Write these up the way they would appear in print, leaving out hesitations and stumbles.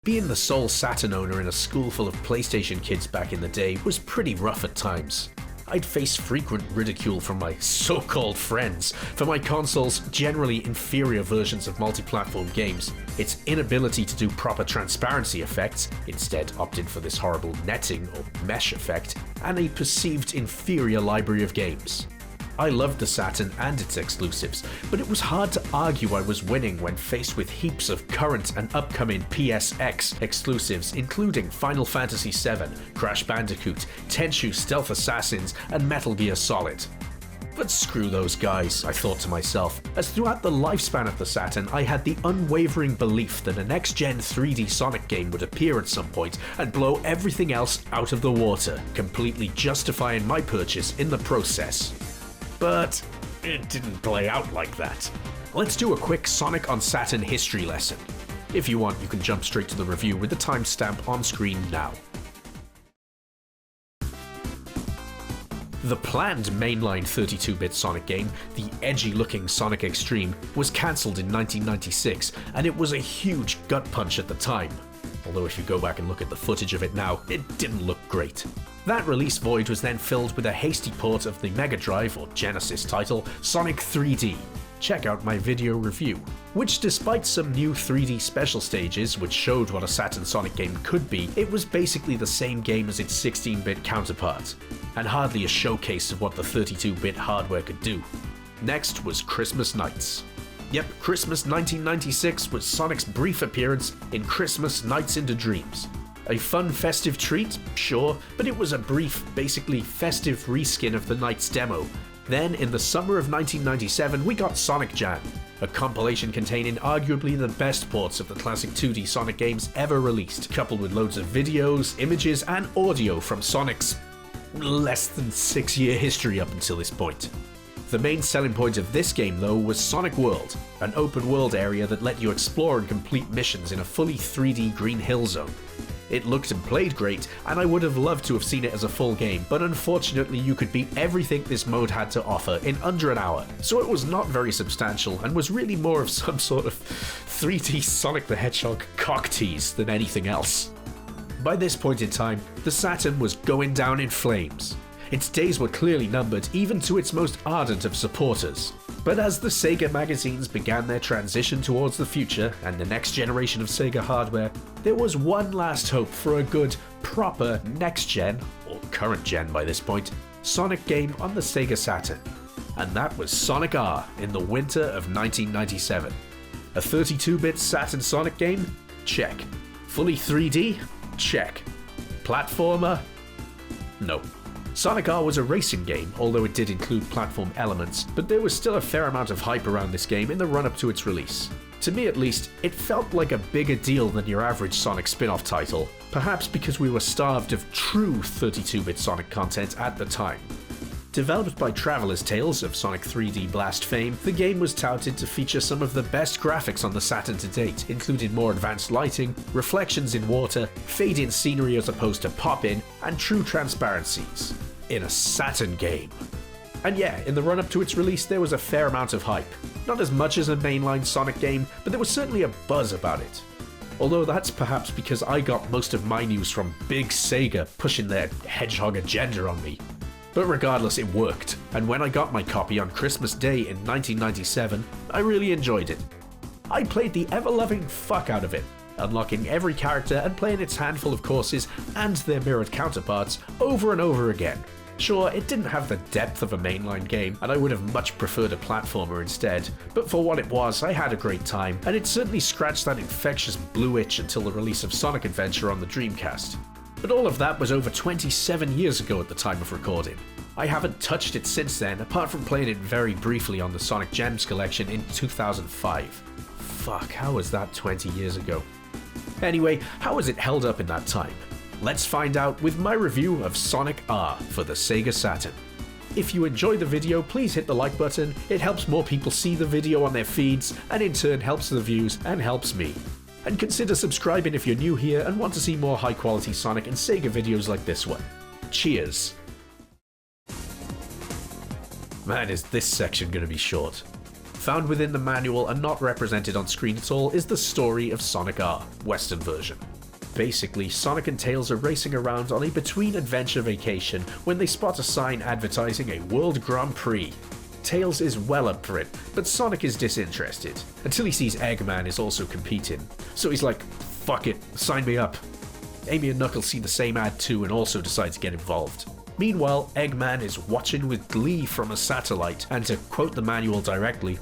Being the sole Saturn owner in a school full of PlayStation kids back in the day was pretty rough at times. I'd face frequent ridicule from my so-called friends for my console's generally inferior versions of multi-platform games, its inability to do proper transparency effects, instead opted for this horrible netting or mesh effect, and a perceived inferior library of games. I loved the Saturn and its exclusives, but it was hard to argue I was winning when faced with heaps of current and upcoming PSX exclusives including Final Fantasy VII, Crash Bandicoot, Tenchu Stealth Assassins, and Metal Gear Solid. But screw those guys, I thought to myself, as throughout the lifespan of the Saturn I had the unwavering belief that a next-gen 3D Sonic game would appear at some point and blow everything else out of the water, completely justifying my purchase in the process. But it didn't play out like that. Let's do a quick Sonic on Saturn history lesson. If you want, you can jump straight to the review with the timestamp on screen now. The planned mainline 32-bit Sonic game, the edgy-looking Sonic Extreme, was cancelled in 1996, and it was a huge gut punch at the time. Although if you go back and look at the footage of it now, it didn't look great. That release void was then filled with a hasty port of the Mega Drive or Genesis title, Sonic 3D. Check out my video review. Which, despite some new 3D special stages which showed what a Saturn Sonic game could be, it was basically the same game as its 16-bit counterpart, and hardly a showcase of what the 32-bit hardware could do. Next was Christmas Nights. Yep, Christmas 1996 was Sonic's brief appearance in Christmas Nights into Dreams. A fun festive treat, sure, but it was a brief, basically festive reskin of the Nights demo. Then, in the summer of 1997, we got Sonic Jam, a compilation containing arguably the best ports of the classic 2D Sonic games ever released, coupled with loads of videos, images, and audio from Sonic's less than 6-year history up until this point. The main selling point of this game, though, was Sonic World, an open-world area that let you explore and complete missions in a fully 3D Green Hill Zone. It looked and played great, and I would have loved to have seen it as a full game, but unfortunately you could beat everything this mode had to offer in under an hour, so it was not very substantial and was really more of some sort of 3D Sonic the Hedgehog cock tease than anything else. By this point in time, the Saturn was going down in flames. Its days were clearly numbered, even to its most ardent of supporters. But as the Sega magazines began their transition towards the future and the next generation of Sega hardware, there was one last hope for a good, proper next-gen, or current-gen by this point, Sonic game on the Sega Saturn. And that was Sonic R in the winter of 1997. A 32-bit Saturn Sonic game? Check. Fully 3D? Check. Platformer? No. Sonic R was a racing game, although it did include platform elements, but there was still a fair amount of hype around this game in the run-up to its release. To me at least, it felt like a bigger deal than your average Sonic spin-off title, perhaps because we were starved of true 32-bit Sonic content at the time. Developed by Traveler's Tales of Sonic 3D Blast fame, the game was touted to feature some of the best graphics on the Saturn to date, including more advanced lighting, reflections in water, fade-in scenery as opposed to pop-in, and true transparencies. In a Saturn game. And yeah, in the run-up to its release there was a fair amount of hype. Not as much as a mainline Sonic game, but there was certainly a buzz about it. Although that's perhaps because I got most of my news from Big Sega pushing their hedgehog agenda on me. But regardless, it worked, and when I got my copy on Christmas Day in 1997, I really enjoyed it. I played the ever-loving fuck out of it, unlocking every character and playing its handful of courses and their mirrored counterparts over and over again. Sure, it didn't have the depth of a mainline game, and I would have much preferred a platformer instead, but for what it was, I had a great time, and it certainly scratched that infectious blue itch until the release of Sonic Adventure on the Dreamcast. But all of that was over 27 years ago at the time of recording. I haven't touched it since then, apart from playing it very briefly on the Sonic Gems collection in 2005. Fuck, how was that 20 years ago? Anyway, how has it held up in that time? Let's find out with my review of Sonic R for the Sega Saturn. If you enjoyed the video, please hit the like button. It helps more people see the video on their feeds, and in turn helps the views and helps me. And consider subscribing if you're new here and want to see more high quality Sonic and Sega videos like this one. Cheers! Man, is this section gonna be short. Found within the manual and not represented on screen at all is the story of Sonic R, Western version. Basically, Sonic and Tails are racing around on a between-adventure vacation when they spot a sign advertising a World Grand Prix. Tails is well up for it, but Sonic is disinterested, until he sees Eggman is also competing. So he's like, fuck it, sign me up. Amy and Knuckles see the same ad too and also decide to get involved. Meanwhile, Eggman is watching with glee from a satellite, and to quote the manual directly,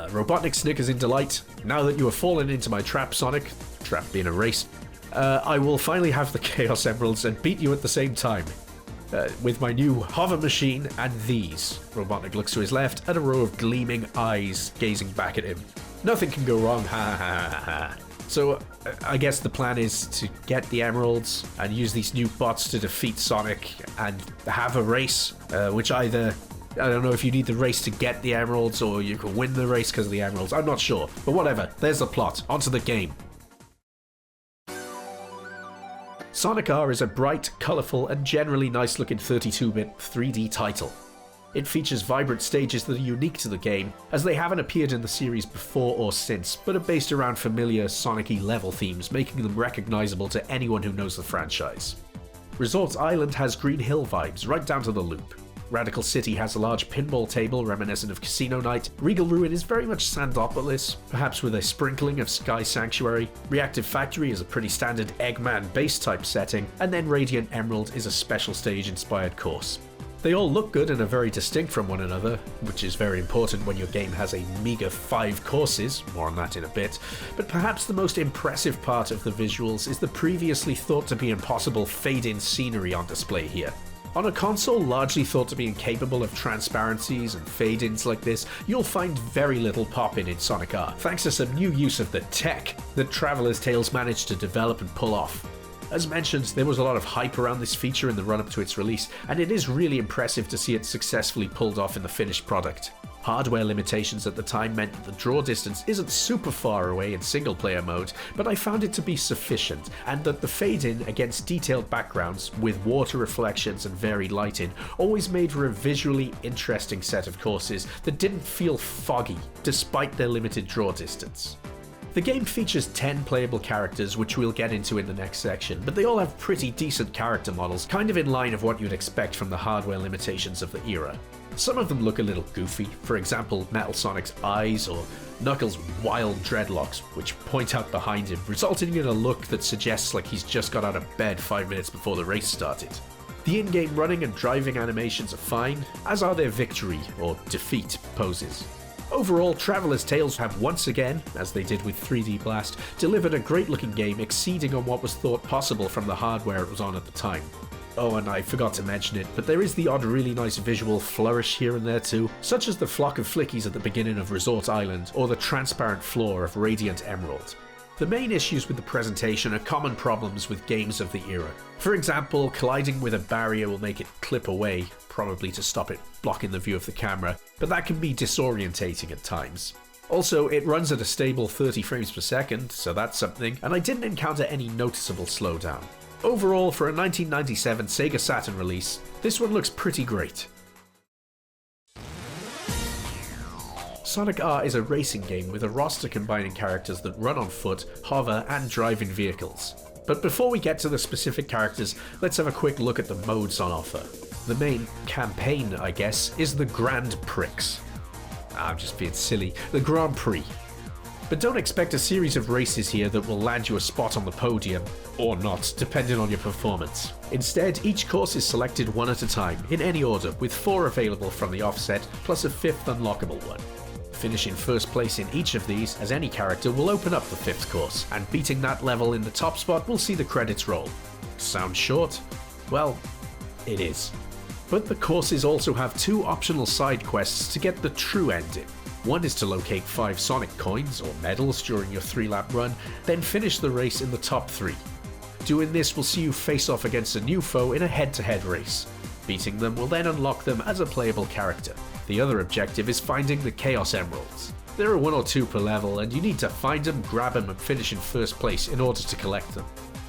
Robotnik snickers in delight. Now that you have fallen into my trap, Sonic, trap being a race, I will finally have the Chaos Emeralds and beat you at the same time. With my new hover machine and these. Robotnik looks to his left at a row of gleaming eyes gazing back at him. Nothing can go wrong, ha ha ha ha. So I guess the plan is to get the emeralds and use these new bots to defeat Sonic and have a race, which either, I don't know if you need the race to get the emeralds or you can win the race because of the emeralds, I'm not sure. But whatever, there's the plot, onto the game. Sonic R is a bright, colourful and generally nice looking 32-bit 3D title. It features vibrant stages that are unique to the game, as they haven't appeared in the series before or since, but are based around familiar Sonic-y level themes, making them recognisable to anyone who knows the franchise. Resort Island has Green Hill vibes right down to the loop. Radical City has a large pinball table reminiscent of Casino Night. Regal Ruin is very much Sandopolis, perhaps with a sprinkling of Sky Sanctuary. Reactive Factory is a pretty standard Eggman base type setting, and then Radiant Emerald is a special stage inspired course. They all look good and are very distinct from one another, which is very important when your game has a meager 5 courses, more on that in a bit, but perhaps the most impressive part of the visuals is the previously thought to be impossible fade-in scenery on display here. On a console largely thought to be incapable of transparencies and fade-ins like this, you'll find very little pop-in in Sonic R, thanks to some new use of the tech that Traveler's Tales managed to develop and pull off. As mentioned, there was a lot of hype around this feature in the run-up to its release, and it is really impressive to see it successfully pulled off in the finished product. Hardware limitations at the time meant that the draw distance isn't super far away in single-player mode, but I found it to be sufficient, and that the fade-in against detailed backgrounds with water reflections and varied lighting always made for a visually interesting set of courses that didn't feel foggy, despite their limited draw distance. The game features 10 playable characters, which we'll get into in the next section, but they all have pretty decent character models, kind of in line of what you'd expect from the hardware limitations of the era. Some of them look a little goofy, for example Metal Sonic's eyes or Knuckles' wild dreadlocks, which point out behind him, resulting in a look that suggests like he's just got out of bed 5 minutes before the race started. The in-game running and driving animations are fine, as are their victory or defeat poses. Overall, Traveler's Tales have once again, as they did with 3D Blast, delivered a great looking game exceeding on what was thought possible from the hardware it was on at the time. Oh, and I forgot to mention it, but there is the odd really nice visual flourish here and there too, such as the flock of flickies at the beginning of Resort Island, or the transparent floor of Radiant Emerald. The main issues with the presentation are common problems with games of the era. For example, colliding with a barrier will make it clip away, probably to stop it blocking the view of the camera, but that can be disorientating at times. Also, it runs at a stable 30 frames per second, so that's something, and I didn't encounter any noticeable slowdown. Overall, for a 1997 Sega Saturn release, this one looks pretty great. Sonic R is a racing game with a roster combining characters that run on foot, hover, and drive in vehicles. But before we get to the specific characters, let's have a quick look at the modes on offer. The main campaign, I guess, is the Grand Prix. I'm just being silly. The Grand Prix. But don't expect a series of races here that will land you a spot on the podium, or not, depending on your performance. Instead, each course is selected one at a time, in any order, with 4 available from the offset, plus a 5th unlockable one. Finishing first place in each of these, as any character, will open up the 5th course, and beating that level in the top spot will see the credits roll. Sounds short? Well, it is. But the courses also have 2 optional side quests to get the true ending. One is to locate 5 Sonic coins or medals during your 3-lap run, then finish the race in the top 3. Doing this will see you face off against a new foe in a head-to-head race. Beating them will then unlock them as a playable character. The other objective is finding the Chaos Emeralds. There are 1 or 2 per level, and you need to find them, grab them, and finish in first place in order to collect them.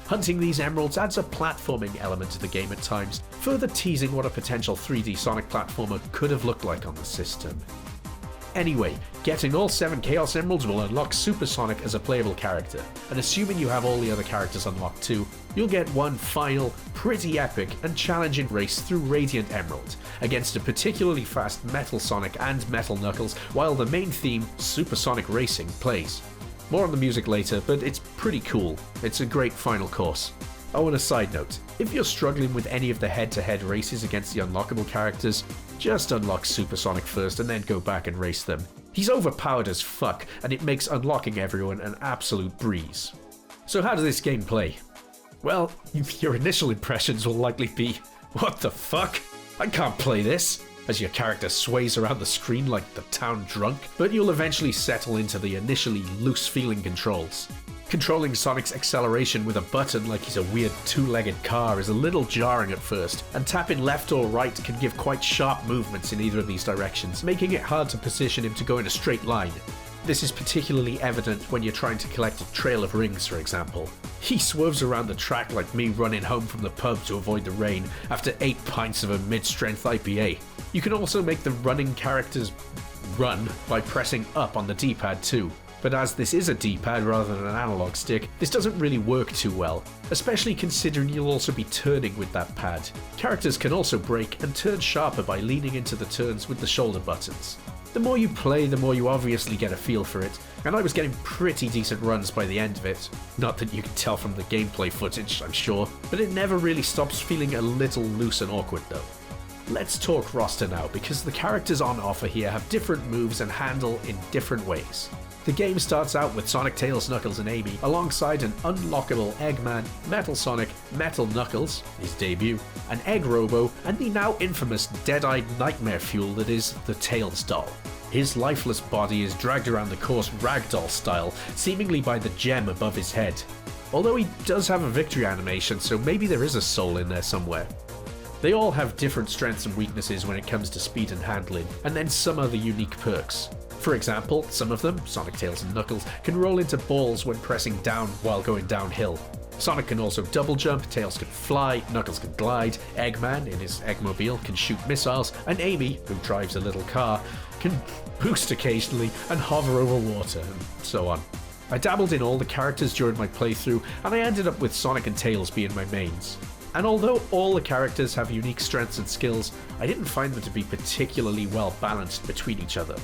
Hunting these emeralds adds a platforming element to the game at times, further teasing what a potential 3D Sonic platformer could have looked like on the system. Anyway, getting all 7 Chaos Emeralds will unlock Super Sonic as a playable character, and assuming you have all the other characters unlocked too, you'll get one final, pretty epic and challenging race through Radiant Emerald, against a particularly fast Metal Sonic and Metal Knuckles, while the main theme, Super Sonic Racing, plays. More on the music later, but it's pretty cool. It's a great final course. Oh, and a side note, if you're struggling with any of the head-to-head races against the unlockable characters, just unlock Super Sonic first and then go back and race them. He's overpowered as fuck, and it makes unlocking everyone an absolute breeze. So how does this game play? Well, your initial impressions will likely be, what the fuck? I can't play this, as your character sways around the screen like the town drunk, but you'll eventually settle into the initially loose-feeling controls. Controlling Sonic's acceleration with a button like he's a weird two-legged car is a little jarring at first, and tapping left or right can give quite sharp movements in either of these directions, making it hard to position him to go in a straight line. This is particularly evident when you're trying to collect a trail of rings, for example. He swerves around the track like me running home from the pub to avoid the rain after 8 pints of a mid-strength IPA. You can also make the running characters run by pressing up on the D-pad too. But as this is a D-pad rather than an analog stick, this doesn't really work too well, especially considering you'll also be turning with that pad. Characters can also brake and turn sharper by leaning into the turns with the shoulder buttons. The more you play, the more you obviously get a feel for it, and I was getting pretty decent runs by the end of it. Not that you can tell from the gameplay footage, I'm sure, but it never really stops feeling a little loose and awkward though. Let's talk roster now, because the characters on offer here have different moves and handle in different ways. The game starts out with Sonic, Tails, Knuckles and Amy, alongside an unlockable Eggman, Metal Sonic, Metal Knuckles, his debut, an Egg Robo, and the now infamous dead-eyed nightmare fuel that is the Tails doll. His lifeless body is dragged around the course ragdoll style, seemingly by the gem above his head. Although he does have a victory animation, so maybe there is a soul in there somewhere. They all have different strengths and weaknesses when it comes to speed and handling, and then some other unique perks. For example, some of them, Sonic, Tails and Knuckles, can roll into balls when pressing down while going downhill. Sonic can also double jump, Tails can fly, Knuckles can glide, Eggman, in his Eggmobile, can shoot missiles, and Amy, who drives a little car, can boost occasionally and hover over water, and so on. I dabbled in all the characters during my playthrough, and I ended up with Sonic and Tails being my mains. And although all the characters have unique strengths and skills, I didn't find them to be particularly well balanced between each other.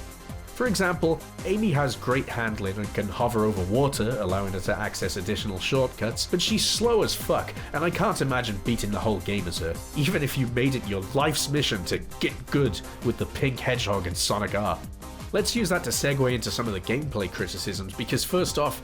For example, Amy has great handling and can hover over water, allowing her to access additional shortcuts, but she's slow as fuck, and I can't imagine beating the whole game as her, even if you made it your life's mission to get good with the pink hedgehog and Sonic R. Let's use that to segue into some of the gameplay criticisms, because first off,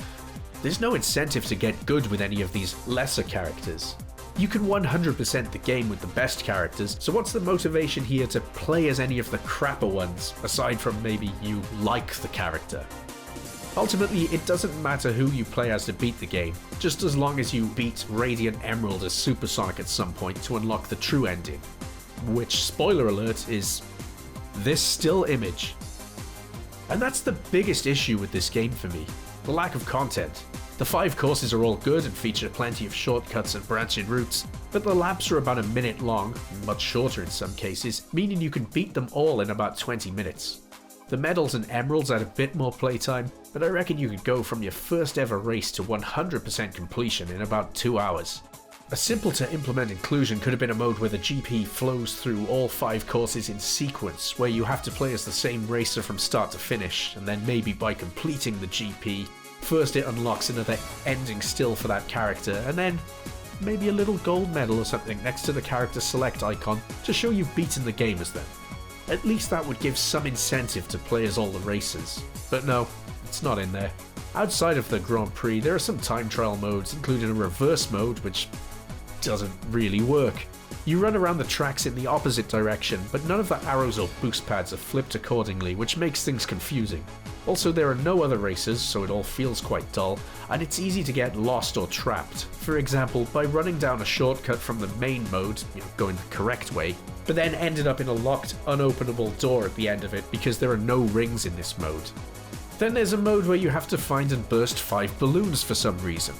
there's no incentive to get good with any of these lesser characters. You can 100% the game with the best characters, so what's the motivation here to play as any of the crapper ones, aside from maybe you like the character? Ultimately, it doesn't matter who you play as to beat the game, just as long as you beat Radiant Emerald as Super Sonic at some point to unlock the true ending. Which, spoiler alert, is this still image. And that's the biggest issue with this game for me, the lack of content. The 5 courses are all good and feature plenty of shortcuts and branching routes, but the laps are about a minute long, much shorter in some cases, meaning you can beat them all in about 20 minutes. The medals and emeralds add a bit more playtime, but I reckon you could go from your first ever race to 100% completion in about 2 hours. A simple to implement inclusion could have been a mode where the GP flows through all 5 courses in sequence, where you have to play as the same racer from start to finish, and then maybe by completing the GP, first it unlocks another ending still for that character, and then maybe a little gold medal or something next to the character select icon to show you've beaten the game as them. At least that would give some incentive to play as all the racers. But no, it's not in there. Outside of the Grand Prix, there are some time trial modes, including a reverse mode, which doesn't really work. You run around the tracks in the opposite direction, but none of the arrows or boost pads are flipped accordingly, which makes things confusing. Also, there are no other races, so it all feels quite dull, and it's easy to get lost or trapped. For example, by running down a shortcut from the main mode, going the correct way, but then ended up in a locked, unopenable door at the end of it because there are no rings in this mode. Then there's a mode where you have to find and burst 5 balloons for some reason.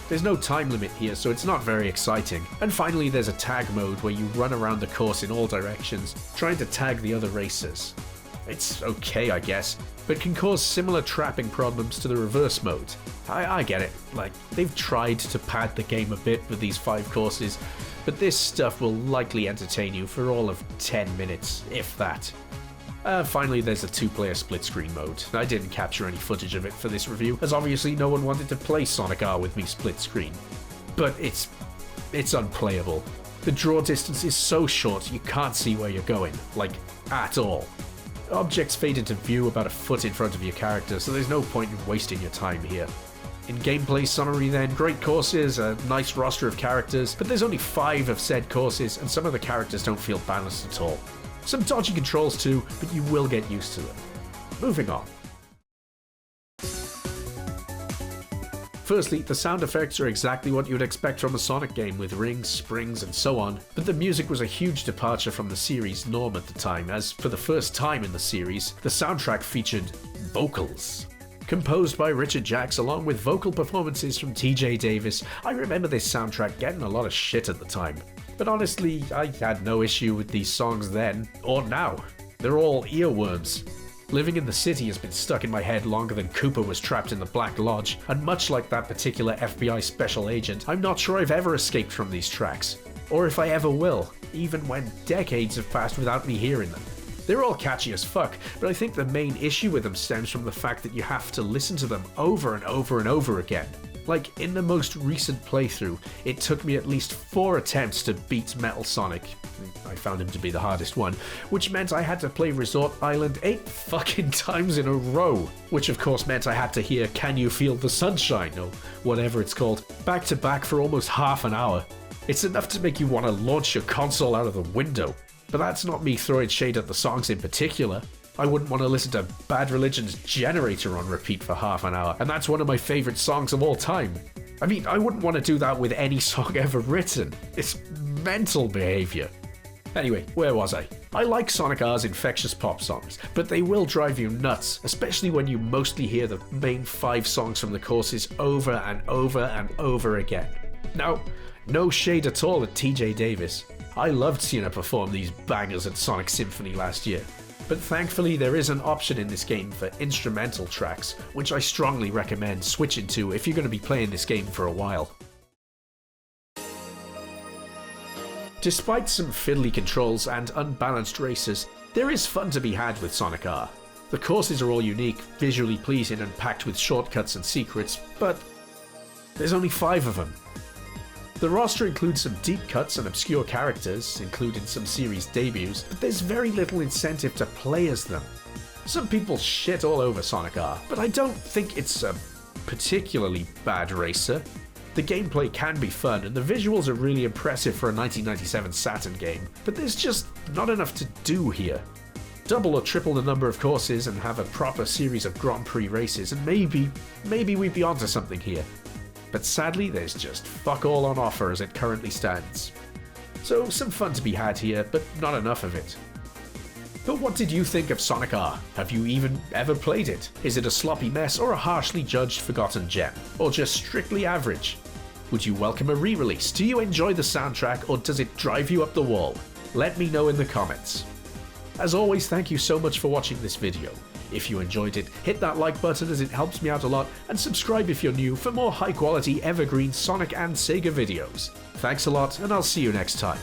There's no time limit here, so it's not very exciting. And finally, there's a tag mode where you run around the course in all directions, trying to tag the other racers. It's okay, I guess, but can cause similar trapping problems to the reverse mode. I get it, like, they've tried to pad the game a bit with these 5 courses, but this stuff will likely entertain you for all of 10 minutes, if that. Finally, there's a 2-player split-screen mode. I didn't capture any footage of it for this review, as obviously no one wanted to play Sonic R with me split-screen. But it's unplayable. The draw distance is so short you can't see where you're going, like, at all. Objects fade into view about a foot in front of your character, so there's no point in wasting your time here. In gameplay summary then, great courses, a nice roster of characters, but there's only 5 of said courses and some of the characters don't feel balanced at all. Some dodgy controls too, but you will get used to them. Moving on. Firstly, the sound effects are exactly what you would expect from a Sonic game with rings, springs, and so on, but the music was a huge departure from the series' norm at the time, as for the first time in the series, the soundtrack featured vocals. Composed by Richard Jacks along with vocal performances from TJ Davis, I remember this soundtrack getting a lot of shit at the time. But honestly, I had no issue with these songs then, or now. They're all earworms. Living in the City has been stuck in my head longer than Cooper was trapped in the Black Lodge, and much like that particular FBI special agent, I'm not sure I've ever escaped from these tracks, or if I ever will, even when decades have passed without me hearing them. They're all catchy as fuck, but I think the main issue with them stems from the fact that you have to listen to them over and over and over again. Like, in the most recent playthrough, it took me at least 4 attempts to beat Metal Sonic. I found him to be the hardest one, which meant I had to play Resort Island 8 fucking times in a row. Which of course meant I had to hear Can You Feel the Sunshine, or whatever it's called, back to back for almost half an hour. It's enough to make you want to launch your console out of the window. But that's not me throwing shade at the songs in particular. I wouldn't want to listen to Bad Religion's Generator on repeat for half an hour, and that's one of my favourite songs of all time. I mean, I wouldn't want to do that with any song ever written. It's mental behaviour. Anyway, where was I? I like Sonic R's infectious pop songs, but they will drive you nuts, especially when you mostly hear the main 5 songs from the courses over and over and over again. Now, no shade at all at TJ Davis. I loved seeing her perform these bangers at Sonic Symphony last year. But thankfully there is an option in this game for instrumental tracks, which I strongly recommend switching to if you're going to be playing this game for a while. Despite some fiddly controls and unbalanced races, there is fun to be had with Sonic R. The courses are all unique, visually pleasing and packed with shortcuts and secrets, but there's only 5 of them. The roster includes some deep cuts and obscure characters, including some series debuts, but there's very little incentive to play as them. Some people shit all over Sonic R, but I don't think it's a particularly bad racer. The gameplay can be fun and the visuals are really impressive for a 1997 Saturn game, but there's just not enough to do here. Double or triple the number of courses and have a proper series of Grand Prix races and maybe we'd be onto something here. But sadly there's just fuck all on offer as it currently stands. So some fun to be had here, but not enough of it. But what did you think of Sonic R? Have you even ever played it? Is it a sloppy mess or a harshly judged forgotten gem? Or just strictly average? Would you welcome a re-release? Do you enjoy the soundtrack or does it drive you up the wall? Let me know in the comments. As always, thank you so much for watching this video. If you enjoyed it, hit that like button as it helps me out a lot, and subscribe if you're new for more high quality evergreen Sonic and Sega videos. Thanks a lot, and I'll see you next time.